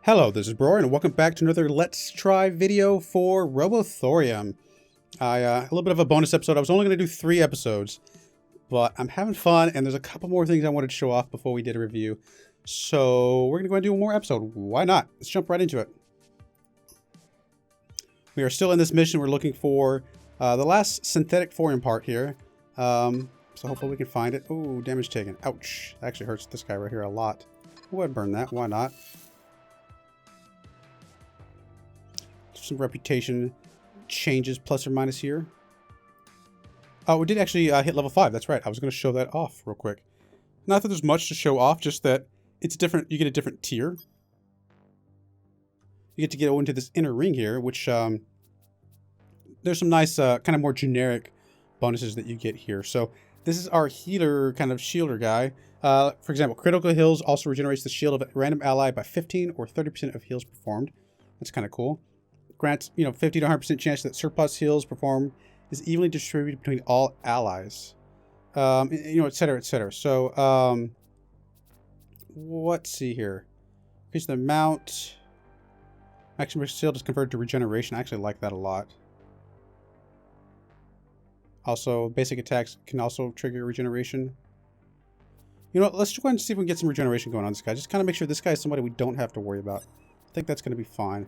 Hello, this is Broyar, and welcome back to another Let's Try video for Robothorium. A little bit of a bonus episode. I was only going to do 3 episodes, but I'm having fun, and there's a couple more things I wanted to show off before we did a review. So we're going to go and do one more episode. Why not? Let's jump right into it. We are still in this mission. We're looking for the last synthetic thorium part here. So hopefully we can find it. Oh, damage taken. Ouch. That actually hurts this guy right here a lot. Go ahead and burn that. Why not? Some reputation changes plus or minus here. Oh, we did actually hit level 5. That's right. I was going to show that off real quick. Not that there's much to show off, just that it's different. You get a different tier. You get to get into this inner ring here, which there's some nice kind of more generic bonuses that you get here. So this is our healer kind of shielder guy. For example, critical heals also regenerates the shield of a random ally by 15 or 30% of heals performed. That's kind of cool. Grants, 50 to 100% chance that surplus heals performed is evenly distributed between all allies. Etc., etc. So, let's see here. Increase the amount. Maximum shield is converted to regeneration. I actually like that a lot. Also, basic attacks can also trigger regeneration. You know what? Let's go ahead and see if we can get some regeneration going on this guy. Just kind of make sure this guy is somebody we don't have to worry about. I think that's going to be fine.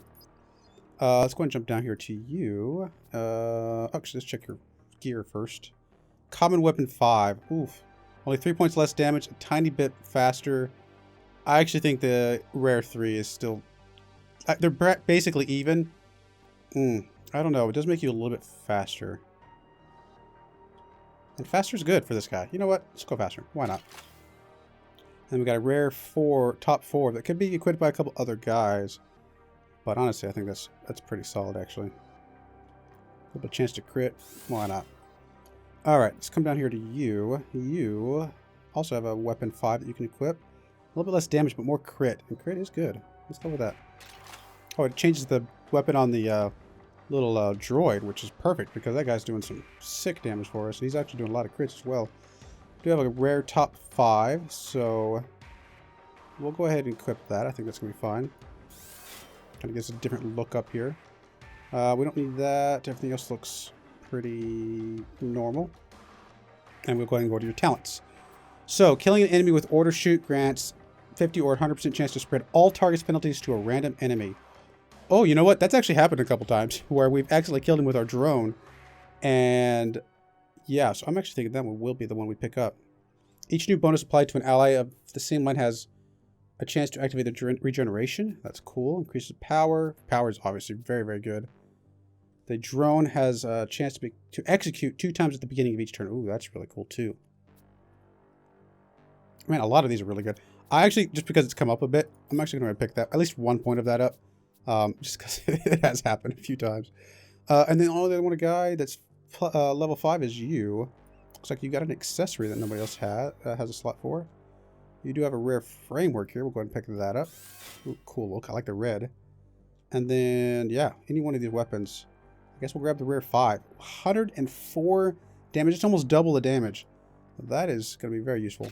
Let's go ahead and jump down here to you. Actually, let's check your gear first. Common weapon 5. Oof. Only 3 points less damage, a tiny bit faster. I actually think the rare 3 is still... they're basically even. I don't know. It does make you a little bit faster. And faster is good for this guy. You know what? Let's go faster. Why not? And we got a rare 4, top 4 that could be equipped by a couple other guys. But honestly, I think that's pretty solid, actually. A little chance to crit. Why not? Alright, let's come down here to you. You also have a weapon 5 that you can equip. A little bit less damage, but more crit. And crit is good. Let's go with that. Oh, it changes the weapon on the little droid, which is perfect, because that guy's doing some sick damage for us. And he's actually doing a lot of crits as well. We do have a rare top 5, so we'll go ahead and equip that. I think that's going to be fine. Kind of gives a different look up here. We don't need that. Everything else looks pretty normal. And we'll go ahead and go to your talents. So, killing an enemy with order shoot grants 50 or 100% chance to spread all targets penalties to a random enemy. Oh, you know what? That's actually happened a couple times where we've accidentally killed him with our drone. And yeah, so I'm actually thinking that one will be the one we pick up. Each new bonus applied to an ally of the same line has a chance to activate the regeneration. That's cool. Increases power. Power is obviously very, very good. The drone has a chance to execute 2 times at the beginning of each turn. Ooh, that's really cool too. Man, a lot of these are really good. I actually, just because it's come up a bit, I'm actually going to pick that, at least 1 point of that up. Just because it has happened a few times. And then all the other guy that's level 5 is you. Looks like you got an accessory that nobody else has a slot for. You do have a rare framework here. We'll go ahead and pick that up. Ooh, cool look. I like the red. And then, yeah, any one of these weapons. I guess we'll grab the rare 5. 104 damage. It's almost double the damage. That is going to be very useful.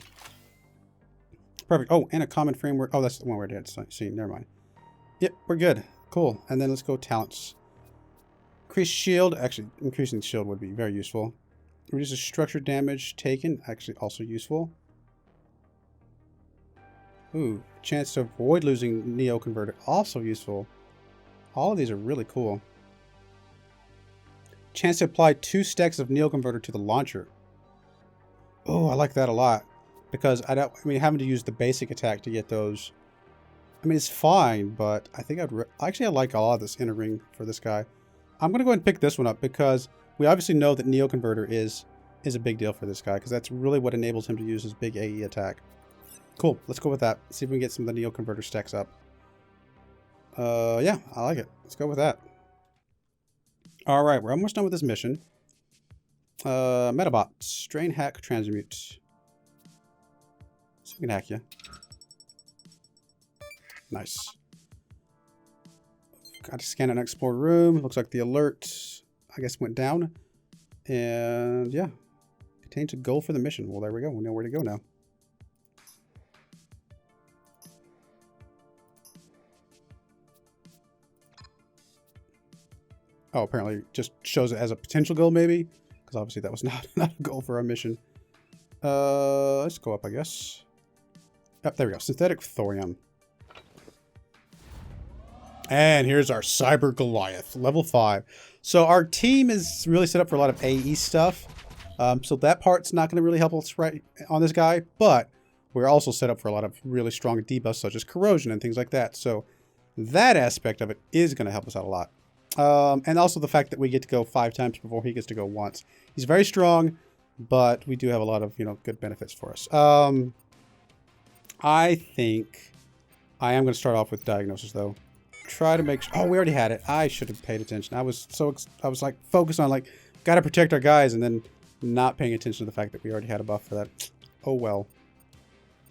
Perfect. Oh, and a common framework. Oh, that's the one we had seen. Never mind. Yep, we're good. Cool. And then let's go talents. Increase shield. Actually, increasing shield would be very useful. Reduces structure damage taken. Actually, also useful. Ooh, chance to avoid losing Neo Converter. Also useful. All of these are really cool. Chance to apply 2 stacks of Neo Converter to the launcher. Oh, I like that a lot. Because having to use the basic attack to get those. I mean, it's fine, but I think I like a lot of this inner ring for this guy. I'm going to go ahead and pick this one up because we obviously know that Neo Converter is a big deal for this guy. Because that's really what enables him to use his big AE attack. Cool. Let's go with that. See if we can get some of the Neo Converter stacks up. Yeah, I like it. Let's go with that. Alright, we're almost done with this mission. Metabot. Strain, hack, transmute. So we can hack you. Nice. Got to scan an explored room. Looks like the alert, I guess, went down. And yeah. Contains a goal for the mission. Well, there we go. We know where to go now. Oh, apparently just shows it as a potential goal, maybe. Because obviously that was not a goal for our mission. Let's go up, I guess. Yep, there we go. Synthetic thorium. And here's our Cyber Goliath, level 5. So our team is really set up for a lot of AE stuff. So that part's not going to really help us right on this guy. But we're also set up for a lot of really strong debuffs, such as corrosion and things like that. So that aspect of it is going to help us out a lot. And also the fact that we get to go 5 times before he gets to go once. He's very strong, but we do have a lot of, good benefits for us. I think I am going to start off with diagnosis, though. Try to make sure. Oh, we already had it. I should have paid attention. I was like focused on like, got to protect our guys, and then not paying attention to the fact that we already had a buff for that. Oh well.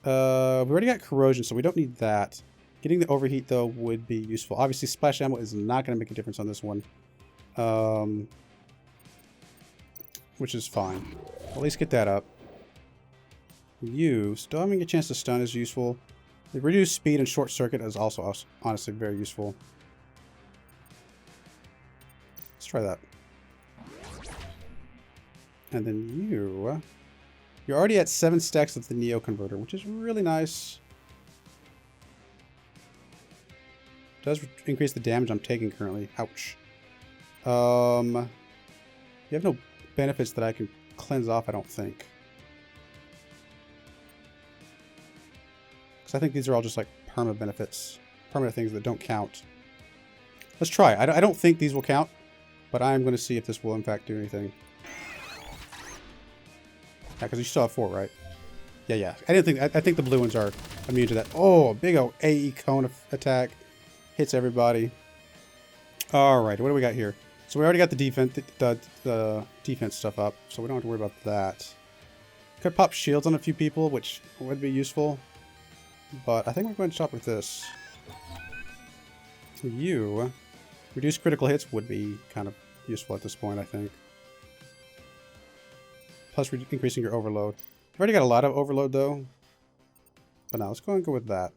We already got corrosion, so we don't need that. Getting the overheat though would be useful. Obviously, splash ammo is not going to make a difference on this one, which is fine. At least get that up. You still having a chance to stun is useful. The reduced speed and short circuit is also honestly very useful. Let's try that. And then you're already at 7 stacks of the Neo Converter, which is really nice. Does increase the damage I'm taking currently. Ouch. You have no benefits that I can cleanse off, I don't think. I think these are all just like permanent benefits, permanent things that don't count. Let's try. I don't think these will count, but I'm going to see if this will in fact do anything. Yeah, because you still have 4, right? Yeah. I think the blue ones are immune to that. Oh, big old AE cone attack hits everybody. All right, what do we got here? So we already got the defense stuff up, so we don't have to worry about that. Could pop shields on a few people, which would be useful. But I think we're going to stop with this. You reduce critical hits would be kind of useful at this point, I think. Plus increasing your overload. I've already got a lot of overload though. But now let's go and go with that.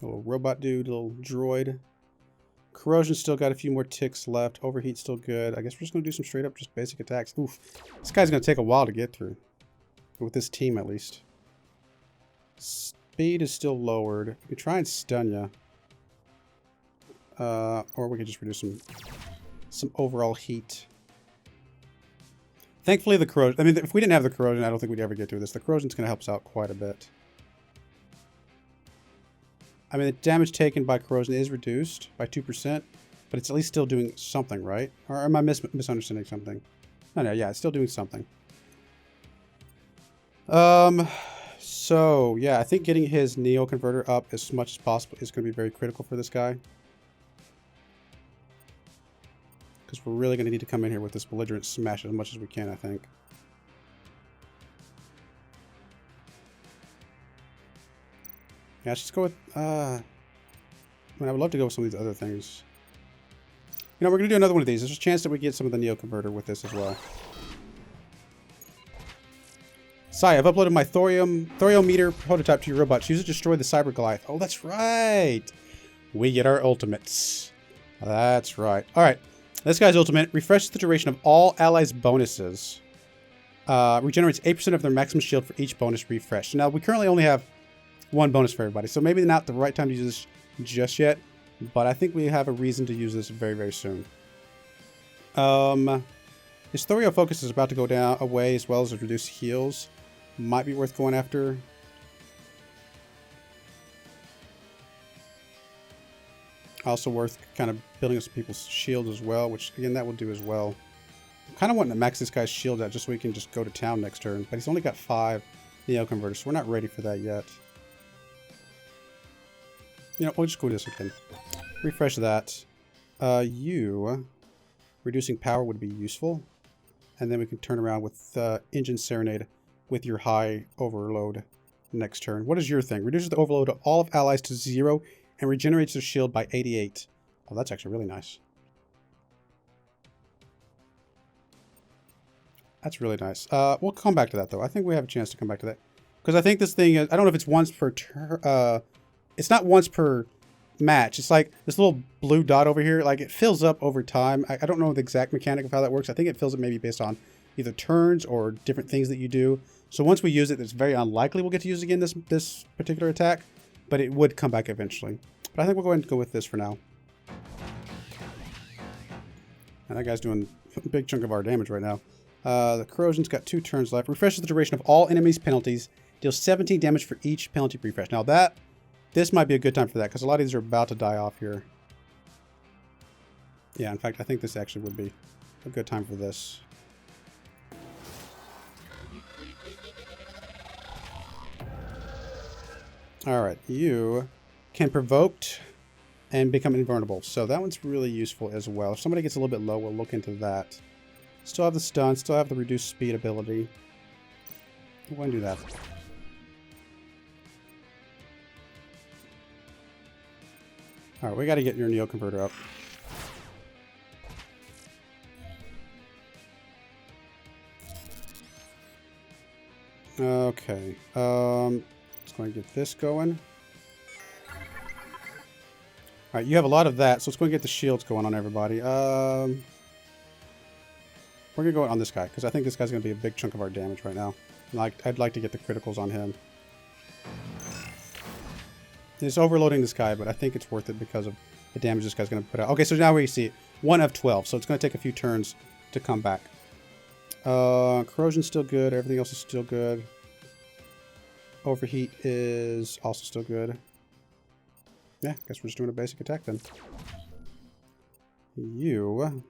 Little robot dude, little droid. Corrosion still got a few more ticks left. Overheat still good. I guess we're just going to do some straight up just basic attacks. Oof. This guy's going to take a while to get through. With this team, at least. Speed is still lowered. We could try and stun you. Or we could just reduce some overall heat. Thankfully, the corrosion... I mean, if we didn't have the corrosion, I don't think we'd ever get through this. The corrosion's going to help us out quite a bit. I mean, the damage taken by corrosion is reduced by 2%, but it's at least still doing something, right? Or am I misunderstanding something? No, yeah, it's still doing something. So yeah, I think getting his Neo Converter up as much as possible is going to be very critical for this guy. Because we're really going to need to come in here with this belligerent smash as much as we can, I think. Yeah, let's just go with, I mean, I would love to go with some of these other things. We're going to do another one of these. There's a chance that we get some of the Neo Converter with this as well. Sai, I've uploaded my thoriometer prototype to your robot. Use it to destroy the Cyber Goliath. Oh, that's right. We get our ultimates. That's right. All right. This guy's ultimate refreshes the duration of all allies' bonuses. Regenerates 8% of their maximum shield for each bonus refresh. Now, we currently only have 1 bonus for everybody, so maybe not the right time to use this just yet, but I think we have a reason to use this very, very soon. His Thorio focus is about to go down away, as well as reduce heals. Might be worth going after. Also worth kind of building up some people's shields as well, which again, that will do as well. I'm kind of wanting to max this guy's shield out just so we can just go to town next turn, but he's only got 5 Neo Converters, so we're not ready for that yet. We'll just go this again. Refresh that. Reducing power would be useful. And then we can turn around with Engine Serenade with your high overload next turn. What is your thing? Reduces the overload of all of allies to 0 and regenerates their shield by 88. Oh, that's actually really nice. That's really nice. We'll come back to that, though. I think we have a chance to come back to that. Because I think this thing is... I don't know if it's once per... it's not once per match. It's like this little blue dot over here. Like it fills up over time. I don't know the exact mechanic of how that works. I think it fills up maybe based on either turns or different things that you do. So once we use it, it's very unlikely we'll get to use it again this particular attack, but it would come back eventually. But I think we'll go ahead and go with this for now. And that guy's doing a big chunk of our damage right now. The corrosion's got 2 turns left. Refreshes the duration of all enemies' penalties. Deals 17 damage for each penalty refresh. Now this might be a good time for that, because a lot of these are about to die off here. Yeah, in fact, I think this actually would be a good time for this. Alright, you can provoke and become invulnerable. So that one's really useful as well. If somebody gets a little bit low, we'll look into that. Still have the stun, still have the reduced speed ability. We're going to do that. Alright, we got to get your Neo Converter up. Okay. Let's go and get this going. Alright, you have a lot of that, so let's go and get the shields going on everybody. We're going to go on this guy, because I think this guy's going to be a big chunk of our damage right now. I'd like to get the criticals on him. It's overloading this guy, but I think it's worth it because of the damage this guy's going to put out. Okay, so now we see it. 1 of 12, so it's going to take a few turns to come back. Corrosion's still good. Everything else is still good. Overheat is also still good. Yeah, guess we're just doing a basic attack then. You...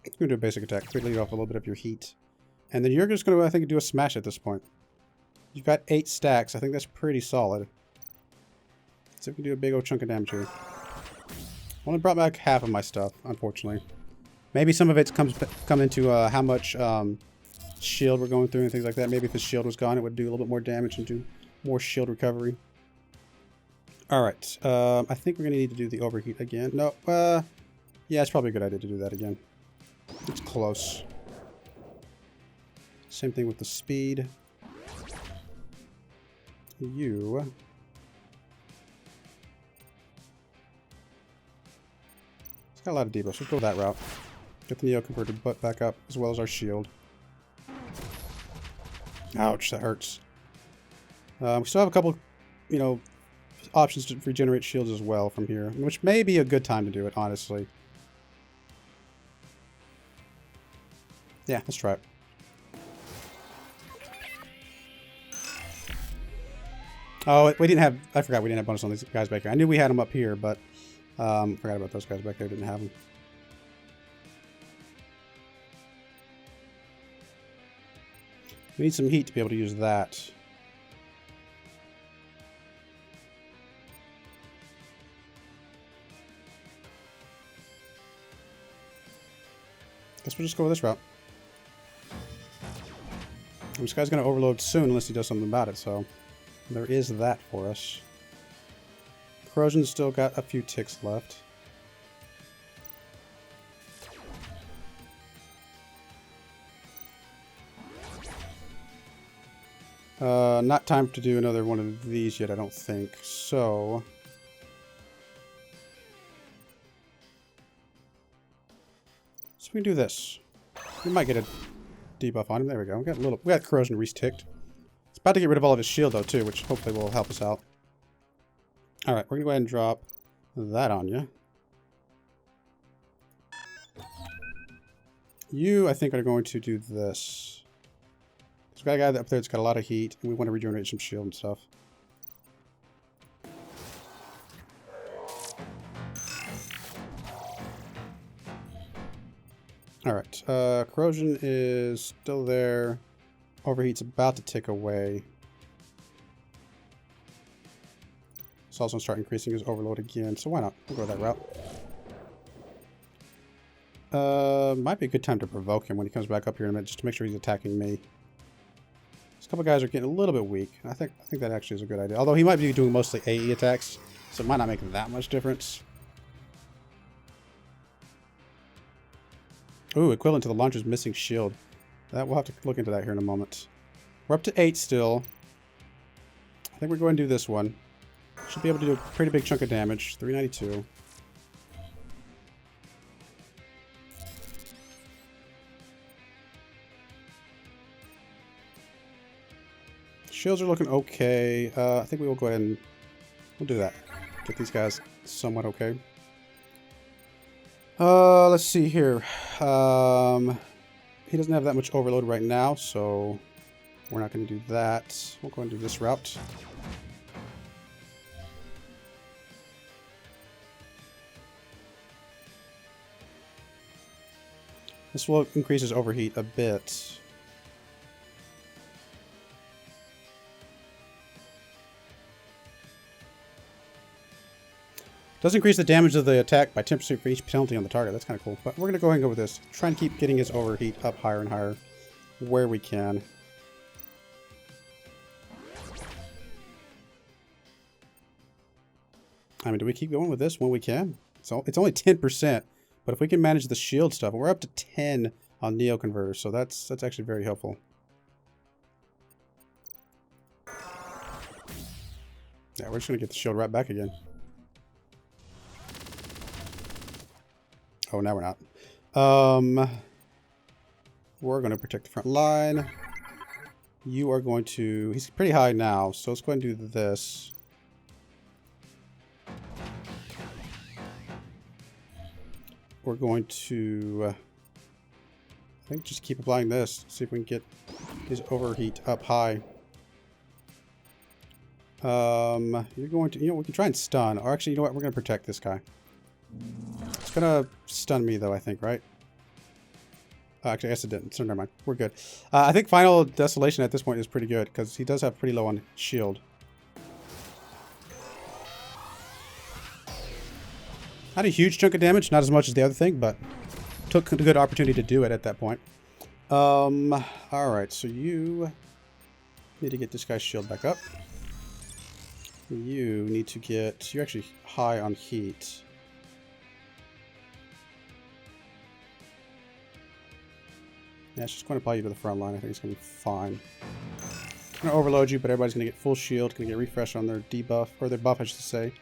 You're going to do a basic attack. Quickly lead off a little bit of your heat. And then you're just going to, I think, do a smash at this point. You've got 8 stacks. I think that's pretty solid. So we can do a big old chunk of damage here. Only brought back half of my stuff, unfortunately. Maybe some of it's come into how much shield we're going through and things like that. Maybe if his shield was gone, it would do a little bit more damage and do more shield recovery. Alright. I think we're going to need to do the overheat again. No, yeah, it's probably a good idea to do that again. It's close. Same thing with the speed. You... It's got a lot of debuffs. Let's go that route. Get the Neo Converted butt back up, as well as our shield. Ouch, that hurts. We still have a couple, you know, options to regenerate shields as well from here, which may be a good time to do it, honestly. Yeah, let's try it. Oh, we didn't have... I forgot we didn't have bonus on these guys back here. I knew we had them up here, but... forgot about those guys back there. Didn't have them. We need some heat to be able to use that. Guess we'll just go with this route. This guy's going to overload soon unless he does something about it, so there is that for us. Corrosion's still got a few ticks left. Not time to do another one of these yet, I don't think. So we can do this. We might get a debuff on him. There we go. We got corrosion re-ticked. It's about to get rid of all of his shield though too, which hopefully will help us out. All right, we're gonna go ahead and drop that on you. You, I think, are going to do this. We've got a guy up there that's got a lot of heat, and we want to regenerate some shield and stuff. Alright, corrosion is still there. Overheat's about to tick away. It's also going to start increasing his overload again, so why not? We'll go that route. Might be a good time to provoke him when he comes back up here in a minute, just to make sure he's attacking me. These couple guys are getting a little bit weak. I think that actually is a good idea. Although he might be doing mostly AE attacks, so it might not make that much difference. Ooh, equivalent to the launcher's missing shield. We'll have to look into that here in a moment. We're up to 8 still. I think we're going to do this one. Should be able to do a pretty big chunk of damage. 392. Shields are looking okay. I think we will go ahead and we'll do that. Get these guys somewhat okay. Let's see here. He doesn't have that much overload right now, so we're not going to do that. We'll go and do this route. This will increase his overheat a bit. Does increase the damage of the attack by 10% for each penalty on the target. That's kind of cool. But we're going to go ahead and go with this. Try and keep getting his overheat up higher and higher where we can. I mean, do we keep going with this when we can? So it's only 10%. But if we can manage the shield stuff, we're up to 10 on Neo Converters. So that's actually very helpful. Yeah, we're just going to get the shield right back again. Oh, now we're not. We're going to protect the front line. You are going to... He's pretty high now, so let's go ahead and do this. We're going to... I think just keep applying this. See if we can get his overheat up high. You're going to... You know, we can try and stun. Or actually, you know what? We're going to protect this guy. It's gonna stun me though, I think, right? Actually, I guess it didn't, so never mind. We're good. I think Final Desolation at this point is pretty good, because he does have pretty low on shield. Not a huge chunk of damage, not as much as the other thing, but took a good opportunity to do it at that point. Alright, so you need to get this guy's shield back up. You need to get... You're actually high on heat. Yeah, it's just going to apply you to the front line. I think it's going to be fine. I'm going to overload you, but everybody's going to get full shield. Going to get refresh on their debuff, or their buff, I should say.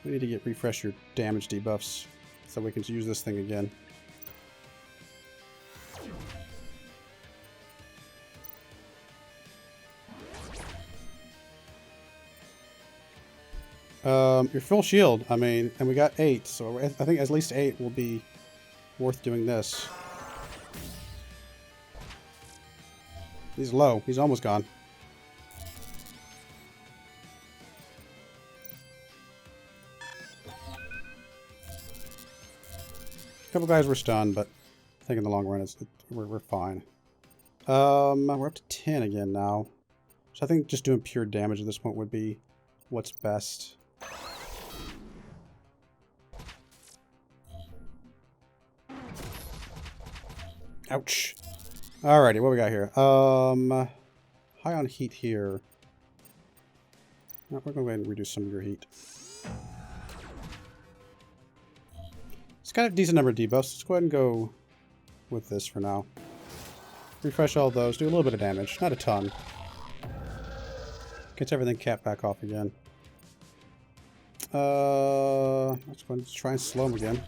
We need to get refresh your damage debuffs so we can use this thing again. Your full shield, I mean, and we got 8, so I think at least 8 will be worth doing this. He's low. He's almost gone. A couple guys were stunned, but I think in the long run we're fine. We're up to 10 again now. So I think just doing pure damage at this point would be what's best. Ouch. Alrighty, what we got here? High on heat here. No, we're going to go ahead and reduce some of your heat. It's got a decent number of debuffs. Let's go ahead and go with this for now. Refresh all those. Do a little bit of damage. Not a ton. Gets everything capped back off again. Let's go ahead and try and slow him again.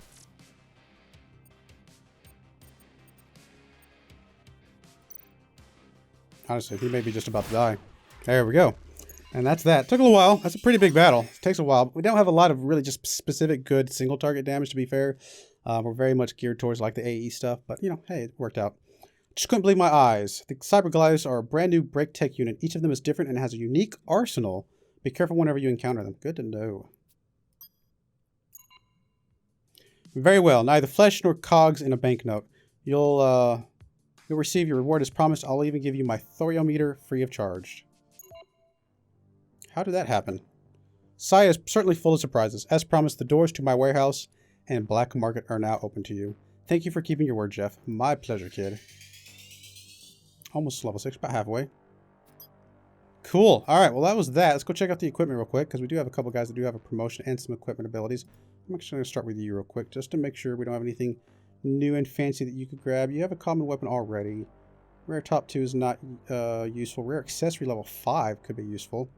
Honestly, he may be just about to die. There we go. And that's that. Took a little while. That's a pretty big battle. It takes a while. We don't have a lot of really just specific good single target damage, to be fair. We're very much geared towards like the AE stuff. But, you know, hey, it worked out. Just couldn't believe my eyes. The Cyber Gliders are a brand new break tech unit. Each of them is different and has a unique arsenal. Be careful whenever you encounter them. Good to know. Very well. Neither flesh nor cogs in a banknote. You'll receive your reward as promised. I'll even give you my thoriometer free of charge. How did that happen? Saya is certainly full of surprises. As promised, the doors to my warehouse and black market are now open to you. Thank you for keeping your word, Jeff. My pleasure, kid. Almost level 6, about halfway. Cool. Alright, well that was that. Let's go check out the equipment real quick, because we do have a couple guys that do have a promotion and some equipment abilities. I'm actually going to start with you real quick, just to make sure we don't have anything new and fancy that you could grab. You have a common weapon already. Rare top 2 is not useful. Rare accessory level 5 could be useful.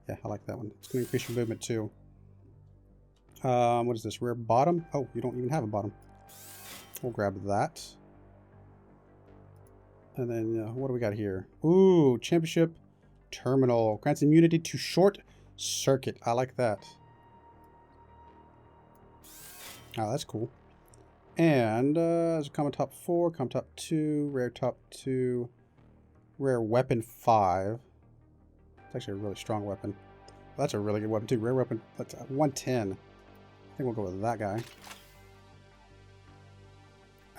Yeah, I like that one. It's going to increase your movement too. What is this? Rare bottom? Oh, you don't even have a bottom. We'll grab that. And then what do we got here? Ooh, championship terminal. Grants immunity to short circuit. I like that. Oh, that's cool. And there's a common top 4, common top 2, rare top 2, rare weapon 5. It's actually a really strong weapon. Well, that's a really good weapon too. Rare weapon, that's 110. I think we'll go with that guy.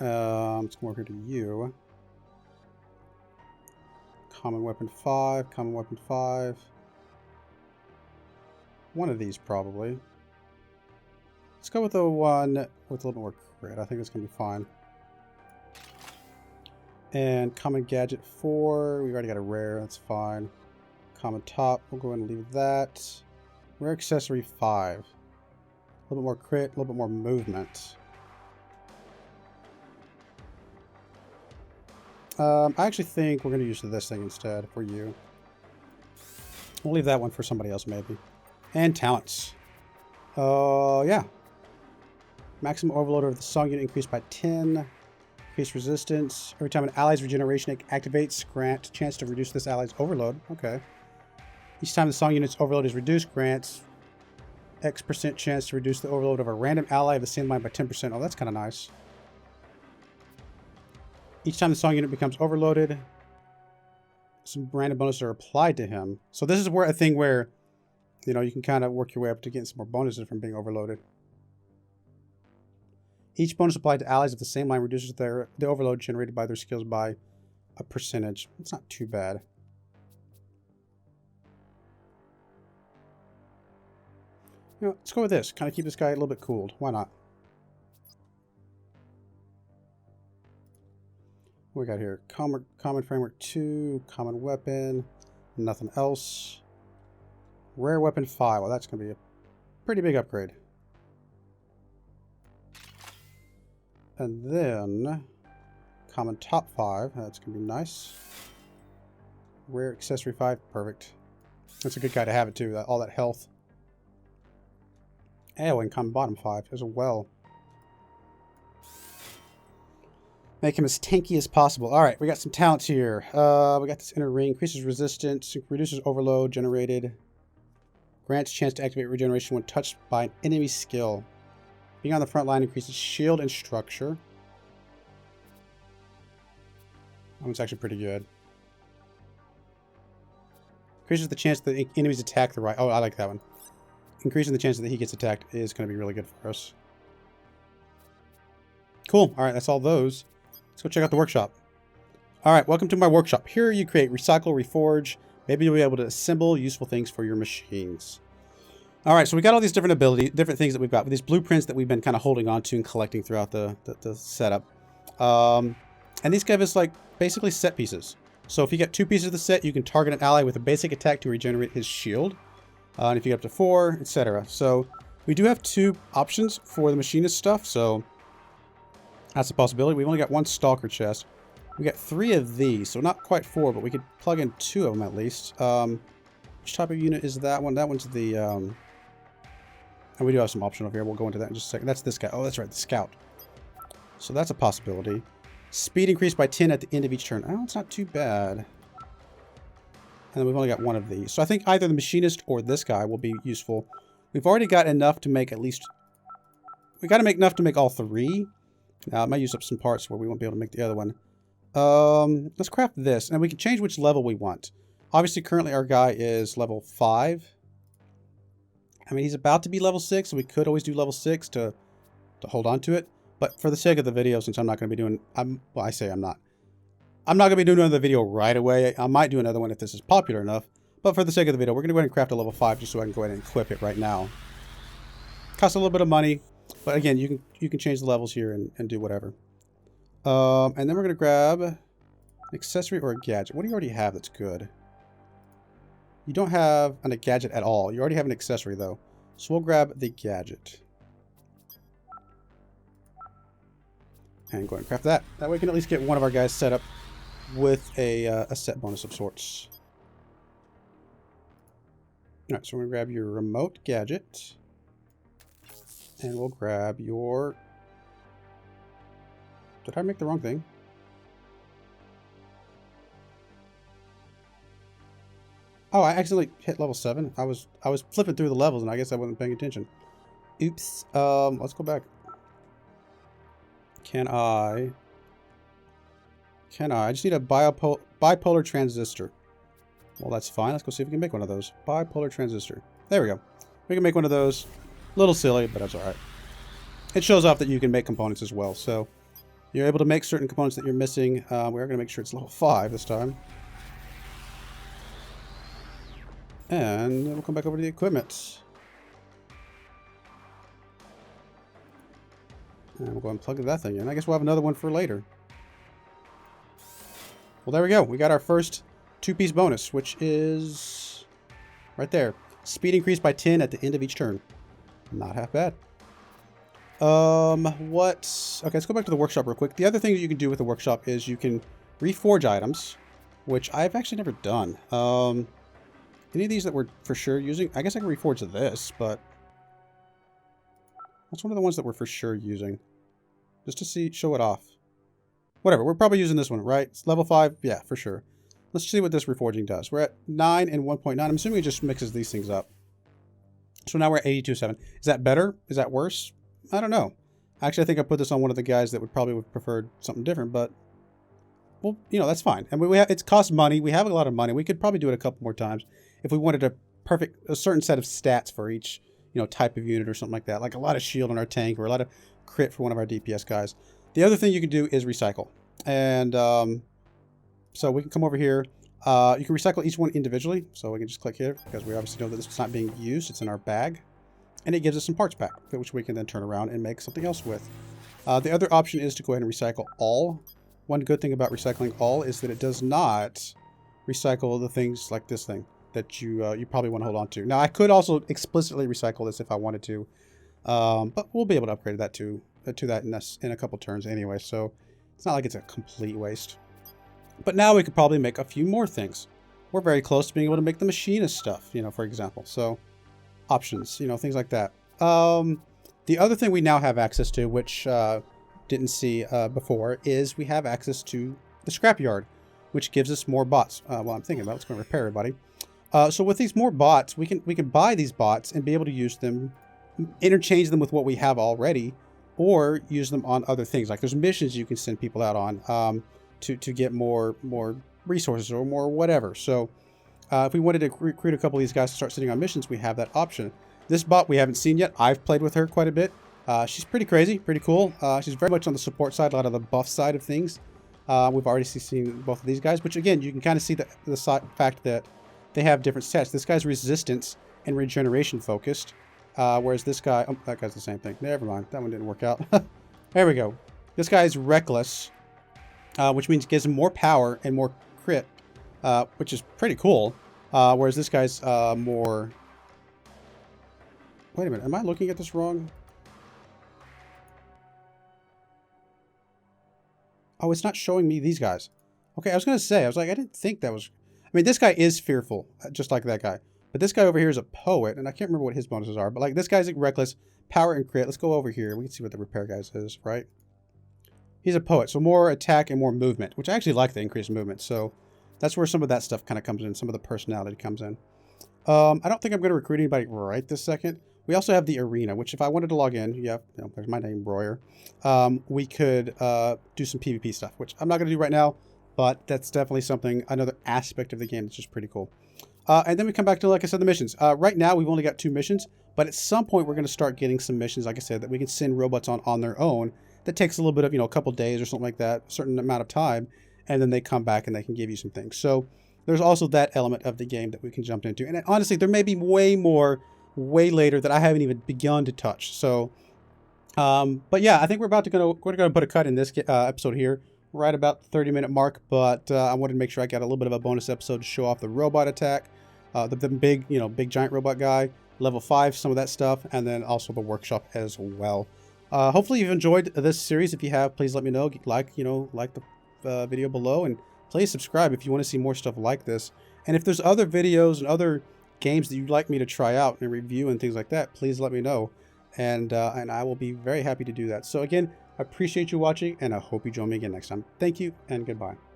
Let's come over here to you. Common weapon 5, common weapon 5. One of these probably. Let's go with the one with a little bit more crit. I think it's going to be fine. And common gadget 4. We already got a rare. That's fine. Common top. We'll go ahead and leave that. Rare accessory 5. A little bit more crit. A little bit more movement. I actually think we're going to use this thing instead for you. We'll leave that one for somebody else maybe. And talents. Yeah. Maximum overload of the song unit increased by 10. Increased resistance. Every time an ally's regeneration activates, grant chance to reduce this ally's overload. Okay. Each time the song unit's overload is reduced, grants X% chance to reduce the overload of a random ally of the same line by 10%. Oh, that's kind of nice. Each time the song unit becomes overloaded, some random bonuses are applied to him. So this is where a thing where, you know, you can kind of work your way up to getting some more bonuses from being overloaded. Each bonus applied to allies of the same line reduces the overload generated by their skills by a percentage. It's not too bad. You know, let's go with this. Kind of keep this guy a little bit cooled. Why not? What we got here? Common framework 2, common weapon, nothing else. Rare weapon 5. Well, that's going to be a pretty big upgrade. And then common top 5. That's going to be nice. Rare accessory 5. Perfect. That's a good guy to have it too. All that health. Oh, and common bottom 5 as well. Make him as tanky as possible. All right, we got some talents here. We got this inner ring. Increases resistance. Reduces overload generated. Grants chance to activate regeneration when touched by an enemy skill. Being on the front line increases shield and structure. That one's actually pretty good. Increases the chance that enemies attack the right. Oh, I like that one. Increasing the chance that he gets attacked is going to be really good for us. Cool. All right, that's all those. Let's go check out the workshop. All right, welcome to my workshop. Here you create, recycle, reforge. Maybe you'll be able to assemble useful things for your machines. All right, so we got all these different abilities, different things that we've got. These blueprints that we've been kind of holding on to and collecting throughout the setup. And these give us like basically set pieces. So if you get 2 pieces of the set, you can target an ally with a basic attack to regenerate his shield. And if you get up to 4, etc. So we do have 2 options for the machinist stuff. So that's a possibility. We've only got 1 stalker chest. We got 3 of these, so not quite 4, but we could plug in 2 of them at least. Which type of unit is that one? That one's the, and we do have some option over here. We'll go into that in just a second. That's this guy. Oh, that's right, the scout. So that's a possibility. Speed increased by 10 at the end of each turn. Oh, it's not too bad. And then we've only got 1 of these. So I think either the machinist or this guy will be useful. We've already got enough to make at least... We got to make enough to make all 3. Now, I might use up some parts where we won't be able to make the other one. Let's craft this, and we can change which level we want. Obviously, currently our guy is level 5. I mean, he's about to be level 6, so we could always do level 6 to hold on to it. But for the sake of the video, since I'm not going to be doing... well, I say I'm not. I'm not going to be doing another video right away. I might do another one if this is popular enough. But for the sake of the video, we're going to go ahead and craft a level 5 just so I can go ahead and equip it right now. Costs a little bit of money. But again, you can change the levels here and do whatever. And then we're going to grab an accessory or a gadget. What do you already have that's good? You don't have a gadget at all. You already have an accessory, though. So we'll grab the gadget. And go ahead and craft that. That way we can at least get one of our guys set up with a set bonus of sorts. Alright, so we're going to grab your remote gadget. And we'll grab your... Did I make the wrong thing? Oh, I accidentally hit level 7. I was flipping through the levels and I guess I wasn't paying attention. Oops. Let's go back. I just need a bipolar transistor. Well, that's fine. Let's go see if we can make one of those. Bipolar transistor. There we go. We can make one of those. A little silly, but that's alright. It shows off that you can make components as well. So, you're able to make certain components that you're missing. We are going to make sure it's level 5 this time. And then we'll come back over to the equipment. And we'll go and plug that thing in. I guess we'll have another one for later. Well, there we go. We got our first 2-piece bonus, which is right there. Speed increased by 10 at the end of each turn. Not half bad. Okay, let's go back to the workshop real quick. The other thing that you can do with the workshop is you can reforge items, which I've actually never done. Any of these that we're for sure using? I guess I can reforge this, but that's one of the ones that we're for sure using. Just to show it off. Whatever, we're probably using this one, right? It's level 5? Yeah, for sure. Let's see what this reforging does. We're at 9 and 1.9. I'm assuming it just mixes these things up. So now we're at 82.7. Is that better? Is that worse? I don't know. Actually, I think I put this on one of the guys that would probably have preferred something different, but well, you know, that's fine. I mean, it costs money. We have a lot of money. We could probably do it a couple more times if we wanted a certain set of stats for each, you know, type of unit or something like that. Like a lot of shield on our tank or a lot of crit for one of our DPS guys. The other thing you can do is recycle. And so we can come over here. You can recycle each one individually. So we can just click here because we obviously know that this is not being used. It's in our bag. And it gives us some parts back, which we can then turn around and make something else with. The other option is to go ahead and recycle all. One good thing about recycling all is that it does not recycle the things like this thing that you probably want to hold on to. Now, I could also explicitly recycle this if I wanted to, but we'll be able to upgrade that to that in a couple turns anyway, so it's not like it's a complete waste. But now we could probably make a few more things. We're very close to being able to make the machinist stuff, you know, for example. So options, you know, things like that. The other thing we now have access to, which didn't see before, is we have access to the scrapyard, which gives us more bots. Well, I'm thinking about, let's go repair everybody. So with these more bots, we can buy these bots and be able to use them, interchange them with what we have already, or use them on other things. Like there's missions you can send people out on to get more resources or more whatever. So if we wanted to recruit a couple of these guys to start sitting on missions, we have that option. This bot we haven't seen yet. I've played with her quite a bit. She's pretty crazy, pretty cool. She's very much on the support side, a lot of the buff side of things. We've already seen both of these guys, which again, you can kind of see the fact that they have different stats. This guy's resistance and regeneration focused, whereas this guy, oh, that guy's the same thing. Never mind, that one didn't work out. There we go. This guy's reckless, which means it gives him more power and more crit, which is pretty cool. Whereas this guy's more... Wait a minute, am I looking at this wrong? Oh, it's not showing me these guys. Okay, I was going to say, I was like, I didn't think that was... I mean, this guy is fearful, just like that guy. But this guy over here is a poet, and I can't remember what his bonuses are. But like, this guy's reckless, power and crit. Let's go over here. We can see what the repair guy is, right? He's a poet, so more attack and more movement, which I actually like the increased movement. So that's where some of that stuff kind of comes in. Some of the personality comes in. I don't think I'm going to recruit anybody right this second. We also have the arena, which if I wanted to log in, you know, there's my name, Broyar. We could do some PvP stuff, which I'm not going to do right now, but that's definitely something, another aspect of the game that's just pretty cool. And then we come back to, like I said, the missions. Right now, we've only got 2 missions, but at some point, we're going to start getting some missions, like I said, that we can send robots on their own. That takes a little bit of, you know, a couple days or something like that, a certain amount of time, and then they come back and they can give you some things. So there's also that element of the game that we can jump into. And honestly, there may be way more, way later that I haven't even begun to touch. So, but yeah, I think we're going to put a cut in this episode here, right about the 30-minute mark. But I wanted to make sure I got a little bit of a bonus episode to show off the robot attack, the big, you know, big giant robot guy, level 5, some of that stuff, and then also the workshop as well. Hopefully you've enjoyed this series. If you have, please let me know. Like the video below, and please subscribe if you want to see more stuff like this. And if there's other videos and other games that you'd like me to try out and review and things like that, please let me know. And I will be very happy to do that. So again, I appreciate you watching, and I hope you join me again next time. Thank you, and goodbye.